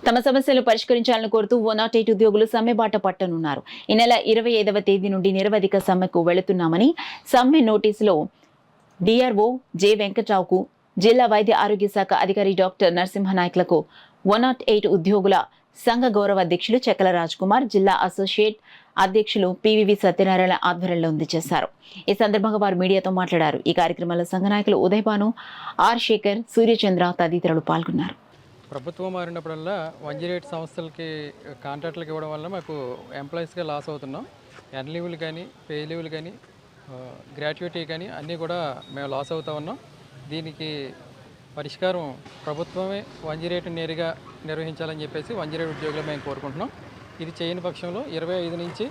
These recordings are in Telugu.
తమ సమస్యలు పరిష్కరించాలని కోరుతూ 108 ఉద్యోగులు సమ్మెబాట పట్టనున్నారు. ఈ నెల 25వ తేదీ నుండి నిరవధిక సమ్మెకు వెళుతున్నామని సమ్మె నోటీసులో డిఆర్ఓ జె వెంకట్రావుకు, జిల్లా వైద్య ఆరోగ్య శాఖ అధికారి డాక్టర్ నరసింహనాయక్లకు 108 ఉద్యోగుల సంఘ గౌరవ అధ్యక్షులు చెక్కల రాజ్ కుమార్, జిల్లా అసోసియేట్ అధ్యక్షులు పివివి సత్యనారాయణ ఆధ్వర్యంలో అందజేశారు. ఈ సందర్భంగా వారు మీడియాతో మాట్లాడారు. ఈ కార్యక్రమంలో సంఘ నాయకులు ఉదయభాను, ఆర్ శేఖర్, సూర్యచంద్ర తదితరులు పాల్గొన్నారు. ప్రభుత్వం మారినప్పుడల్లా 108 సంస్థలకి కాంట్రాక్టులకు ఇవ్వడం వల్ల మాకు ఎంప్లాయీస్గా లాస్ అవుతున్నాం. ఎన్ లీవులు కానీ, పే లీవులు కానీ, గ్రాట్యుటీ కానీ అన్నీ కూడా మేము లాస్ అవుతూ ఉన్నాం. దీనికి పరిష్కారం ప్రభుత్వమే 108 నేరుగా నిర్వహించాలని చెప్పేసి 108 ఉద్యోగులు మేము కోరుకుంటున్నాం. ఇది చేయని పక్షంలో 25 నుంచి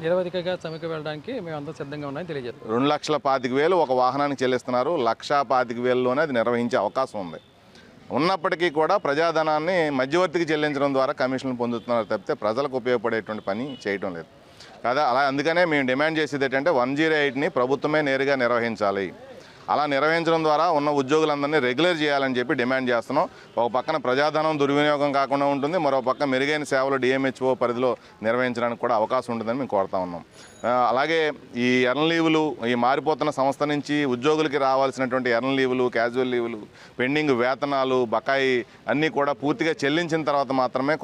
నిరవధికగా సమ్మెకు వెళ్ళడానికి మేము అందరూ సిద్ధంగా ఉన్నామని తెలియజేస్తాం. 2,25,000 ఒక వాహనానికి చెల్లిస్తున్నారు. 1,25,000లోనే అది నిర్వహించే అవకాశం ఉంది. ఉన్నప్పటికీ కూడా ప్రజాధనాన్ని మధ్యవర్తికి చెల్లించడం ద్వారా కమిషన్లు పొందుతున్నారు తప్పితే ప్రజలకు ఉపయోగపడేటువంటి పని చేయటం లేదు కదా. అలా అందుకనే మేము డిమాండ్ చేసేది ఏంటంటే 108ని ప్రభుత్వమే నేరుగా నిర్వహించాలి. అలా నిర్వహించడం ద్వారా ఉన్న ఉద్యోగులందరినీ రెగ్యులర్ చేయాలని చెప్పి డిమాండ్ చేస్తున్నాం. ఒక పక్కన ప్రజాధనం దుర్వినియోగం కాకుండా ఉంటుంది, మరో పక్క మెరుగైన సేవలు డిఎంహెచ్ఓ పరిధిలో నిర్వహించడానికి కూడా అవకాశం ఉంటుందని మేము కోరుతా ఉన్నాం. అలాగే ఈ ఎర్న్ లీవులు, ఈ మారిపోతున్న సంస్థ నుంచి ఉద్యోగులకి రావాల్సినటువంటి ఎర్న్ లీవులు, క్యాజువల్ లీవులు, పెండింగ్ వేతనాలు, బకాయి అన్నీ కూడా పూర్తిగా చెల్లించిన తర్వాత మాత్రమే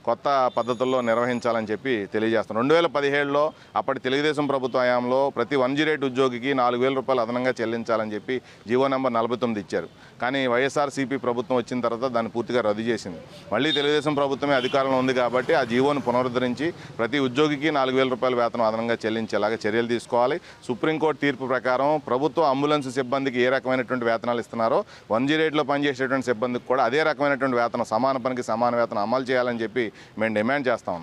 కొత్త పద్ధతుల్లో నిర్వహించాలని చెప్పి తెలియజేస్తాం. 2017లో అప్పటి తెలుగుదేశం ప్రభుత్వ హయాంలో ప్రతి 108 ఉద్యోగికి 4,000 రూపాయలు అదనంగా చెల్లించాలని చెప్పి జీవో నెంబర్ 49 ఇచ్చారు. కానీ వైఎస్ఆర్సీపీ ప్రభుత్వం వచ్చిన తర్వాత దాన్ని పూర్తిగా రద్దు చేసింది. మళ్ళీ తెలుగుదేశం ప్రభుత్వమే అధికారంలో ఉంది కాబట్టి ఆ జీవోను పునరుద్ధరించి ప్రతి ఉద్యోగికి 4,000 రూపాయల వేతనం అదనంగా చెల్లించేలాగా చర్యలు తీసుకోవాలి. సుప్రీంకోర్టు తీర్పు ప్రకారం ప్రభుత్వ అంబులెన్స్ సిబ్బందికి ఏ రకమైనటువంటి వేతనాలు ఇస్తున్నారో 108లో పనిచేసేటువంటి సిబ్బందికి కూడా అదే రకమైనటువంటి వేతనం, సమాన పనికి సమాన వేతనం అమలు చేయాలని చెప్పి మేము డిమాండ్ చేస్తా ఉన్నాం.